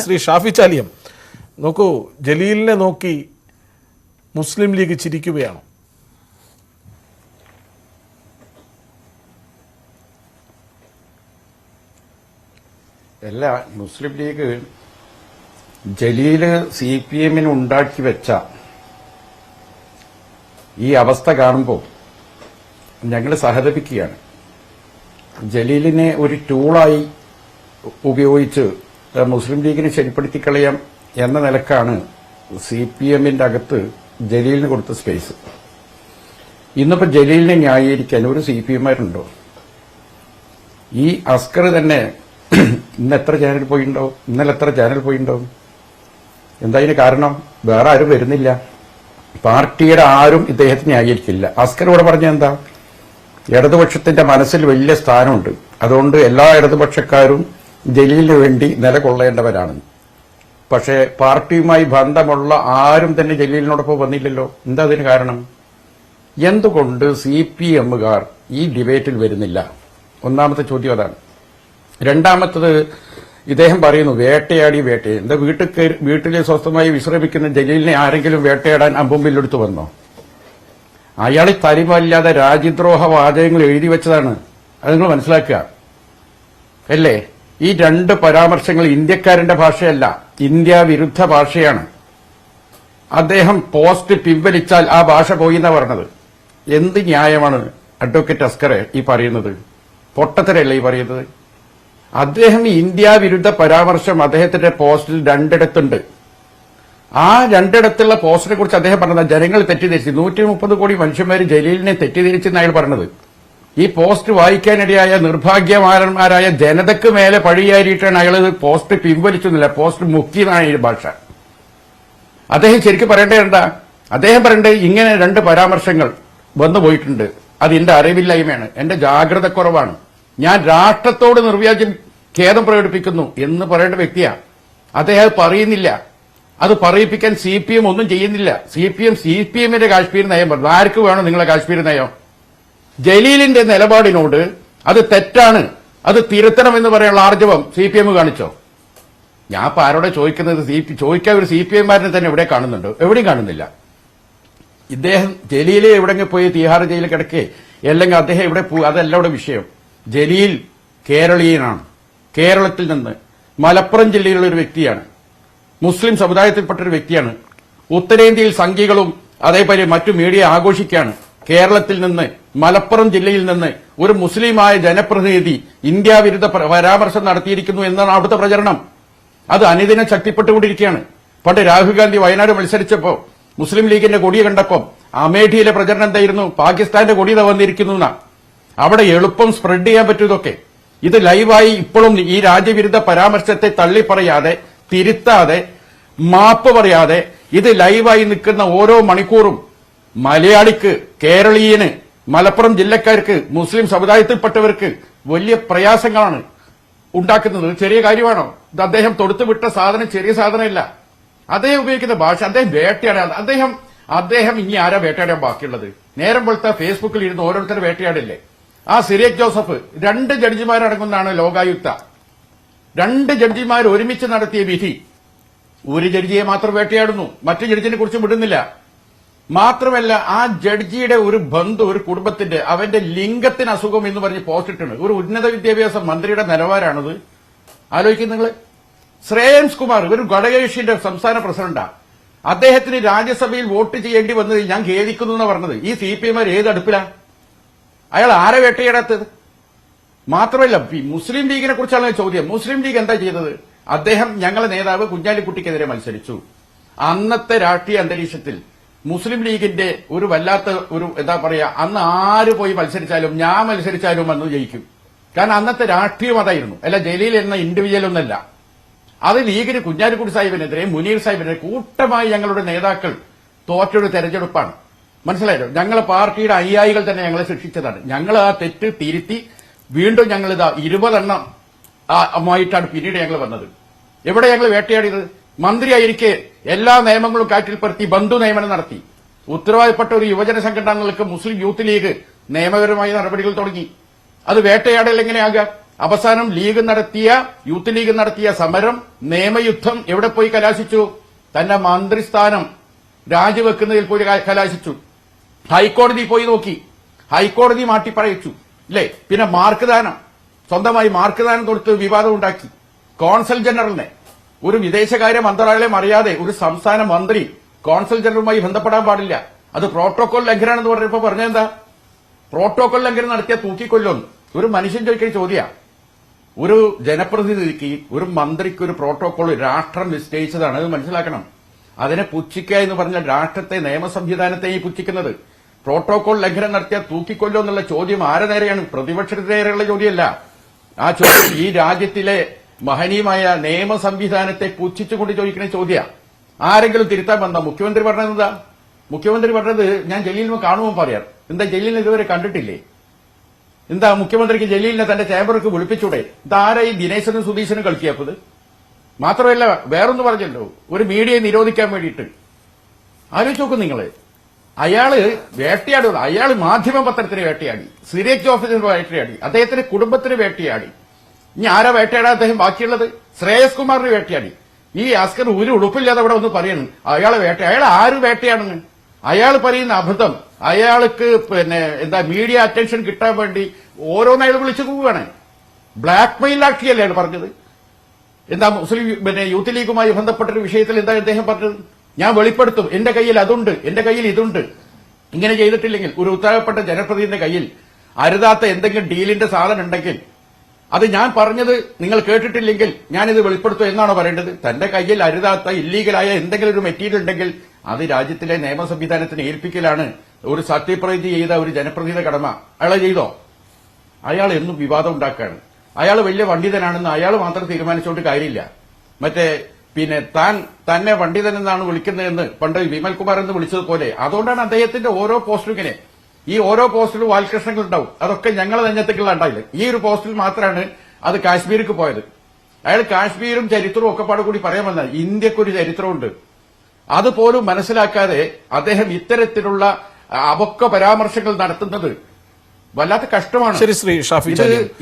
ശ്രീ ഷാഫി ചാലിയം, നോക്കൂ, ജലീലിനെ നോക്കി മുസ്ലിം ലീഗ് ചിരിക്കുകയാണോ? അല്ല, മുസ്ലിം ലീഗ് ജലീല് CPM ഉണ്ടാക്കി വെച്ച ഈ അവസ്ഥ കാണുമ്പോൾ ഞങ്ങൾ സഹതപിക്കുകയാണ്. ജലീലിനെ ഒരു ടൂളായി ഉപയോഗിച്ച് മുസ്ലിം ലീഗിനെ ശരിപ്പെടുത്തി കളയാം എന്ന നിലക്കാണ് CPM അകത്ത് ജലീലിന് കൊടുത്ത സ്പേസ്. ഇന്നിപ്പോ ജലീലിനെ ന്യായീകരിക്കാൻ ഒരു CPM-മാരുണ്ടോ? ഈ അസ്കർ തന്നെ ഇന്ന് എത്ര ചാനൽ പോയിണ്ടാവും, ഇന്നലെ എത്ര ചാനൽ പോയിണ്ടാവും? എന്താ ഇതിന് കാരണം? വേറെ ആരും വരുന്നില്ല, പാർട്ടിയുടെ ആരും ഇദ്ദേഹത്തിന് ന്യായീകരിക്കില്ല. അസ്കർ ഇവിടെ പറഞ്ഞ എന്താ, ഇടതുപക്ഷത്തിന്റെ മനസ്സിൽ വലിയ സ്ഥാനമുണ്ട്, അതുകൊണ്ട് എല്ലാ ഇടതുപക്ഷക്കാരും ജലീലിന് വേണ്ടി നിലകൊള്ളേണ്ടവരാണ്. പക്ഷേ പാർട്ടിയുമായി ബന്ധമുള്ള ആരും തന്നെ ജലീലിനോടൊപ്പം വന്നില്ലല്ലോ. എന്താ അതിന് കാരണം? എന്തുകൊണ്ട് CPM-കാർ ഈ ഡിബേറ്റിൽ വരുന്നില്ല? ഒന്നാമത്തെ ചോദ്യം അതാണ്. രണ്ടാമത്തത്, ഇദ്ദേഹം പറയുന്നു വേട്ടയാടി. എന്താ, വീട്ടിൽ സ്വസ്ഥമായി വിശ്രമിക്കുന്ന ജലീലിനെ ആരെങ്കിലും വേട്ടയാടാൻ അമ്പുമ്പില്ലെടുത്ത് വന്നോ? അയാൾ തരിമല്ലാതെ രാജ്യദ്രോഹ വാചകങ്ങൾ എഴുതി വെച്ചതാണ്. അത് നിങ്ങൾ മനസ്സിലാക്കുക അല്ലേ? ഈ രണ്ട് പരാമർശങ്ങൾ ഇന്ത്യക്കാരന്റെ ഭാഷയല്ല, ഇന്ത്യ വിരുദ്ധ ഭാഷയാണ്. അദ്ദേഹം പോസ്റ്റ് പിൻവലിച്ചാൽ ആ ഭാഷ പോയി എന്നാ പറഞ്ഞത്. എന്ത് ന്യായമാണ് അഡ്വക്കേറ്റ് അസ്കറെ ഈ പറയുന്നത്? പൊട്ടത്തരല്ലേ ഈ പറയുന്നത്? അദ്ദേഹം ഇന്ത്യ വിരുദ്ധ പരാമർശം അദ്ദേഹത്തിന്റെ പോസ്റ്റിൽ രണ്ടിടത്തുണ്ട്. ആ രണ്ടിടത്തുള്ള പോസ്റ്റിനെ കുറിച്ച് അദ്ദേഹം പറഞ്ഞത് ജനങ്ങൾ തെറ്റിദ്ധരിച്ചു, 130 കോടി മനുഷ്യന്മാർ ജലീലിനെ തെറ്റിദ്ധരിച്ചെന്ന് അയാൾ പറഞ്ഞത്. ഈ പോസ്റ്റ് വായിക്കാനിടയായ നിർഭാഗ്യവാന്മാരായ ജനതയ്ക്ക് മേലെ പഴിയാരിയിട്ടാണ് അയാൾ പോസ്റ്റ് പിൻവലിച്ചെന്നില്ല, പോസ്റ്റ് മുക്കിയെന്നാണ് ഈ ഭാഷ. അദ്ദേഹം ശരിക്കും പറയേണ്ടത് അദ്ദേഹം പറയേണ്ടത് ഇങ്ങനെ രണ്ട് പരാമർശങ്ങൾ വന്നു പോയിട്ടുണ്ട്, അത് എന്റെ അറിവില്ലായ്മയാണ്, എന്റെ ജാഗ്രത കുറവാണ്, ഞാൻ രാഷ്ട്രത്തോട് നിർവ്യാജം ഖേദം പ്രകടിപ്പിക്കുന്നു എന്ന് പറയേണ്ട വ്യക്തിയാണ്. അദ്ദേഹം പറയുന്നില്ല. അത് പറയിപ്പിക്കാൻ CPM ഒന്നും ചെയ്യുന്നില്ല. CPM-ന്റെ കാശ്മീർ നയം പറഞ്ഞു. ആർക്ക് വേണം നിങ്ങളെ കാശ്മീർ നയം? ജലീലിന്റെ നിലപാടിനോട് അത് തെറ്റാണ്, അത് തിരുത്തണമെന്ന് പറയാനുള്ള ആർജവം CPM കാണിച്ചോ? ഞാൻ ഇപ്പൊ ആരോടെ ചോദിക്കുന്നത്? ചോദിക്കാൻ ഒരു CPM-മാരനെ തന്നെ എവിടെ കാണുന്നുണ്ടോ? എവിടെയും കാണുന്നില്ല. ഇദ്ദേഹം ജലീല് എവിടെങ്കിലും പോയി തീഹാർ ജയിലിൽ കിടക്കേ, അല്ലെങ്കിൽ അദ്ദേഹം എവിടെ പോയി, അതല്ല ഇവിടെ വിഷയം. ജലീൽ കേരളീയനാണ്, കേരളത്തിൽ നിന്ന് മലപ്പുറം ജില്ലയിലുള്ള ഒരു വ്യക്തിയാണ്, മുസ്ലിം സമുദായത്തിൽപ്പെട്ടൊരു വ്യക്തിയാണ്. ഉത്തരേന്ത്യയിൽ സംഘികളും അതേപോലെ മറ്റു മീഡിയ ആഘോഷിക്കുകയാണ്. കേരളത്തിൽ നിന്ന്, മലപ്പുറം ജില്ലയിൽ നിന്ന് ഒരു മുസ്ലിമായ ജനപ്രതിനിധി ഇന്ത്യ വിരുദ്ധ പരാമർശം നടത്തിയിരിക്കുന്നു എന്നാണ് അവിടുത്തെ പ്രചരണം. അത് അനുദിനം ശക്തിപ്പെട്ടുകൊണ്ടിരിക്കുകയാണ്. പണ്ട് രാഹുൽ ഗാന്ധി വയനാട് മത്സരിച്ചപ്പോ മുസ്ലിം ലീഗിന്റെ കൊടി കണ്ടപ്പോൾ അമേഠിയിലെ പ്രചരണം എന്തായിരുന്നു? പാകിസ്ഥാന്റെ കൊടി വന്നിരിക്കുന്നു എന്നാ. അവിടെ എളുപ്പം സ്പ്രെഡ് ചെയ്യാൻ പറ്റും ഇതൊക്കെ. ഇത് ലൈവായി ഇപ്പോഴും ഈ രാജ്യവിരുദ്ധ പരാമർശത്തെ തള്ളിപ്പറയാതെ, തിരുത്താതെ, മാപ്പ് പറയാതെ ഇത് ലൈവായി നിൽക്കുന്ന ഓരോ മണിക്കൂറും മലയാളിക്ക്, കേരളീയന്, മലപ്പുറം ജില്ലക്കാർക്ക്, മുസ്ലിം സമുദായത്തിൽപ്പെട്ടവർക്ക് വലിയ പ്രയാസങ്ങളാണ് ഉണ്ടാക്കുന്നത്. ചെറിയ കാര്യമാണോ? ഇത് അദ്ദേഹം തൊടുത്തുവിട്ട സാധനം ചെറിയ സാധനമല്ല. അദ്ദേഹം ഉപയോഗിക്കുന്ന ഭാഷ, അദ്ദേഹം വേട്ടയാടാൻ, അദ്ദേഹം ഇനി ആരാ വേട്ടയാടാൻ ബാക്കിയുള്ളത്? നേരം പോലത്തെ ഫേസ്ബുക്കിൽ ഇരുന്ന് ഓരോരുത്തരും വേട്ടയാടില്ലേ? ആ സിറിയക് ജോസഫ് 2 ജഡ്ജിമാരടങ്ങുന്നതാണ് ലോകായുക്ത. 2 ജഡ്ജിമാർ ഒരുമിച്ച് നടത്തിയ വിധി ഒരു ജഡ്ജിയെ മാത്രം വേട്ടയാടുന്നു, മറ്റു ജഡ്ജിനെ കുറിച്ച് വിടുന്നില്ല. മാത്രമല്ല, ആ ജഡ്ജിയുടെ ഒരു ബന്ധു, ഒരു കുടുംബത്തിന്റെ, അവന്റെ ലിംഗത്തിന് അസുഖം എന്ന് പറഞ്ഞ് പോസ്റ്റ് ഇട്ടുണ്ട്. ഒരു ഉന്നത വിദ്യാഭ്യാസ മന്ത്രിയുടെ നിലവാരാണത്. ആലോചിക്കും നിങ്ങൾ. ശ്രേയംസ് കുമാർ ഒരു ഘടകകക്ഷിയുടെ സംസ്ഥാന പ്രസിഡന്റാ. അദ്ദേഹത്തിന് രാജ്യസഭയിൽ വോട്ട് ചെയ്യേണ്ടി വന്നത് ഞാൻ ഖേദിക്കുന്നു എന്ന് പറഞ്ഞത്. ഈ CPM-മാർ ഏത് അടുപ്പിലാ? അയാൾ ആരെ വേട്ടയിടാത്തത്? മാത്രമല്ല, മുസ്ലിം ലീഗിനെ കുറിച്ചാണ് ചോദ്യം. മുസ്ലിം ലീഗ് എന്താ ചെയ്തത്? അദ്ദേഹം ഞങ്ങളെ നേതാവ് കുഞ്ഞാലിക്കുട്ടിക്കെതിരെ മത്സരിച്ചു. അന്നത്തെ രാഷ്ട്രീയ അന്തരീക്ഷത്തിൽ മുസ്ലിം ലീഗിന്റെ ഒരു വല്ലാത്ത ഒരു എന്താ പറയാ, അന്ന് ആര് പോയി മത്സരിച്ചാലും, ഞാൻ മത്സരിച്ചാലും അന്ന് ജയിക്കും. കാരണം അന്നത്തെ രാഷ്ട്രീയം അതായിരുന്നു. അല്ല ജലീൽ എന്ന ഇൻഡിവിജ്വൽ ഒന്നല്ല. അത് ലീഗിന് കുഞ്ഞാലിക്കുട്ടി സാഹിബിനെതിരെ, മുനീർ സാഹിബിനെതിരെ കൂട്ടമായി ഞങ്ങളുടെ നേതാക്കൾ തോറ്റൊരു തെരഞ്ഞെടുപ്പാണ്. മനസ്സിലായല്ലോ? ഞങ്ങളെ പാർട്ടിയുടെ അനുയായികൾ തന്നെ ഞങ്ങളെ ശിക്ഷിച്ചതാണ്. ഞങ്ങൾ ആ തെറ്റ് തിരുത്തി വീണ്ടും ഞങ്ങൾ 20 എണ്ണം ആയിട്ടാണ് പിന്നീട് ഞങ്ങൾ വന്നത്. എവിടെ ഞങ്ങൾ വേട്ടയാടിയത്? മന്ത്രിയായിരിക്കെ എല്ലാ നിയമങ്ങളും കാറ്റിൽ പറത്തി ബന്ധു നിയമനം നടത്തി. ഉത്തരവാദപ്പെട്ട ഒരു യുവജന സംഘടനകൾക്ക് മുസ്ലിം യൂത്ത് ലീഗ് നിയമപരമായ നടപടികൾ തുടങ്ങി. അത് വേട്ടയാടൽ എങ്ങനെയാകാം? അവസാനം യൂത്ത് ലീഗ് നടത്തിയ സമരം, നിയമയുദ്ധം എവിടെ പോയി കലാശിച്ചു? തന്റെ മന്ത്രിസ്ഥാനം രാജിവെക്കുന്നതിൽ പോയി കലാശിച്ചു. ഹൈക്കോടതി പോയി നോക്കി, ഹൈക്കോടതി മാറ്റിപ്പറയിച്ചു അല്ലേ? പിന്നെ മാർക്ക് ദാനം, സ്വന്തമായി മാർക്ക് ദാനം കൊടുത്ത് വിവാദം ഉണ്ടാക്കി. കോൺസൽ ജനറലിനെ, ഒരു വിദേശകാര്യ മന്ത്രാലയം അറിയാതെ ഒരു സംസ്ഥാന മന്ത്രി കോൺസൽ ജനറലുമായി ബന്ധപ്പെടാൻ പാടില്ല, അത് പ്രോട്ടോകോൾ ലംഘനമാണെന്ന് പറഞ്ഞപ്പോ പറഞ്ഞെന്താ? പ്രോട്ടോകോൾ ലംഘനം നടത്തിയ തൂക്കിക്കൊല്ലുമെന്ന്. ഒരു മനുഷ്യൻ ചോദിക്കുന്ന ചോദ്യം. ഒരു ജനപ്രതിനിധിക്ക്, ഒരു മന്ത്രിക്ക് ഒരു പ്രോട്ടോകോൾ രാഷ്ട്രം നിശ്ചയിച്ചതാണ്, അത് മനസ്സിലാക്കണം. അതിനെ പുച്ഛിക്കുക എന്ന് പറഞ്ഞാൽ രാഷ്ട്രത്തെ, നിയമ സംവിധാനത്തെയും പുച്ഛിക്കുന്നത്. പ്രോട്ടോകോൾ ലംഘനം നടത്തിയ തൂക്കിക്കൊല്ലോ എന്നുള്ള ചോദ്യം ആരെ നേരെയാണ്? പ്രതിപക്ഷത്തിന് നേരെയുള്ള ചോദ്യമല്ല. ആ ചോദ്യം ഈ രാജ്യത്തിലെ മഹനീയമായ നിയമ സംവിധാനത്തെ പുച്ഛിച്ചുകൊണ്ട് ചോദിക്കുന്ന ചോദ്യം. ആരെങ്കിലും തിരുത്താൻ വന്ന മുഖ്യമന്ത്രി പറഞ്ഞത് എന്താ? മുഖ്യമന്ത്രി പറഞ്ഞത് ഞാൻ ജലീലിനെ കാണുമ്പോൾ പറയാം. എന്താ ജലീലിനെ ഇതുവരെ കണ്ടിട്ടില്ലേ? എന്താ മുഖ്യമന്ത്രിക്ക് ജലീലിനെ തന്റെ ചേംബർക്ക് വിളിപ്പിച്ചൂടെ? ഇതാരാ ഈ ദിനേശനും സുധീശനും കളിക്കിയപ്പത്? മാത്രമല്ല വേറൊന്ന് പറഞ്ഞല്ലോ, ഒരു മീഡിയയെ നിരോധിക്കാൻ വേണ്ടിയിട്ട്. ആലോചിച്ച് നോക്കും നിങ്ങള്. അയാള് വേട്ടയാടുന്നത്, അയാള് മാധ്യമ പത്രത്തിന് വേട്ടയാടി, സിറിയക് ഓഫീസിന് വേട്ടയാടി, അദ്ദേഹത്തിന്റെ കുടുംബത്തിന് വേട്ടയാടി. ഇനി ആരാ വേട്ടയാടാൻ അദ്ദേഹം ബാക്കിയുള്ളത്? ശ്രേയസ് കുമാറിന് വേട്ടയാടി. ഈ അസ്കർ ഒരു ഉടുപ്പില്ലാതെ അവിടെ ഒന്ന് പറയുന്നു അയാളെ അയാൾ ആര് വേട്ടയാണെന്ന്? അയാൾ പറയുന്ന അബദ്ധം, അയാൾക്ക് മീഡിയ അറ്റൻഷൻ കിട്ടാൻ വേണ്ടി ഓരോന്നയാൾ വിളിച്ചു പോവുകയാണ്. ബ്ലാക്ക് മെയിൽ ആക്കിയല്ലേ അയാൾ പറഞ്ഞത്? എന്താ മുസ്ലിം യൂത്ത് ലീഗുമായി ബന്ധപ്പെട്ടൊരു വിഷയത്തിൽ എന്താ അദ്ദേഹം പറഞ്ഞത്? ഞാൻ വെളിപ്പെടുത്തും, എന്റെ കയ്യിൽ അതുണ്ട്, എന്റെ കയ്യിൽ ഇതുണ്ട്. ഇങ്ങനെ ചെയ്തിട്ടില്ലെങ്കിൽ ഒരു ഉത്തരവാദപ്പെട്ട ജനപ്രതിനിധിയുടെ കയ്യിൽ അരുതാത്ത എന്തെങ്കിലും ഡീലിന്റെ സാധനം ഉണ്ടെങ്കിൽ അത് ഞാൻ പറഞ്ഞത് നിങ്ങൾ കേട്ടിട്ടില്ലെങ്കിൽ ഞാനിത് വെളിപ്പെടുത്തും എന്നാണോ പറയേണ്ടത്? തന്റെ കയ്യിൽ അരുതാത്ത ഇല്ലീഗലായ എന്തെങ്കിലും ഒരു മെറ്റീരിയൽ ഉണ്ടെങ്കിൽ അത് രാജ്യത്തിലെ നിയമ സംവിധാനത്തിന് ഏൽപ്പിക്കലാണ് ഒരു സത്യപ്രതിജ്ഞ ചെയ്ത ഒരു ജനപ്രതിനിധിയുടെ കടമ. അയാളെ ചെയ്തോ? അയാൾ എന്നും വിവാദം ഉണ്ടാക്കുകയാണ്. അയാൾ വലിയ പണ്ഡിതനാണെന്ന് അയാൾ മാത്രം തീരുമാനിച്ചുകൊണ്ട് കാര്യമില്ല. തന്നെ പണ്ഡിതൻ എന്നാണ് വിളിക്കുന്നതെന്ന് പണ്ട് വിമൽകുമാർ എന്ന് വിളിച്ചതുപോലെ. അതുകൊണ്ടാണ് അദ്ദേഹത്തിന്റെ ഓരോ പോസ്റ്റും ഇങ്ങനെ, ഈ ഓരോ പോസ്റ്റിലും വാൽകൃഷ്ണങ്ങൾ ഉണ്ടാവും. അതൊക്കെ ഞങ്ങളെ നെഞ്ഞത്തേക്കുള്ള ഉണ്ടായില്ല. ഈ ഒരു പോസ്റ്റിൽ മാത്രമാണ് അത് കാശ്മീർക്ക് പോയത്. അയാൾ കാശ്മീരും ചരിത്രവും ഒക്കെ കൂടി പറയാൻ വന്നാൽ ഇന്ത്യക്കൊരു ചരിത്രമുണ്ട്. അതുപോലും മനസ്സിലാക്കാതെ അദ്ദേഹം ഇത്തരത്തിലുള്ള അപക്വ പരാമർശങ്ങൾ നടത്തുന്നത് വല്ലാത്ത കഷ്ടമാണ്. ശരി ശ്രീ ഷാഫി.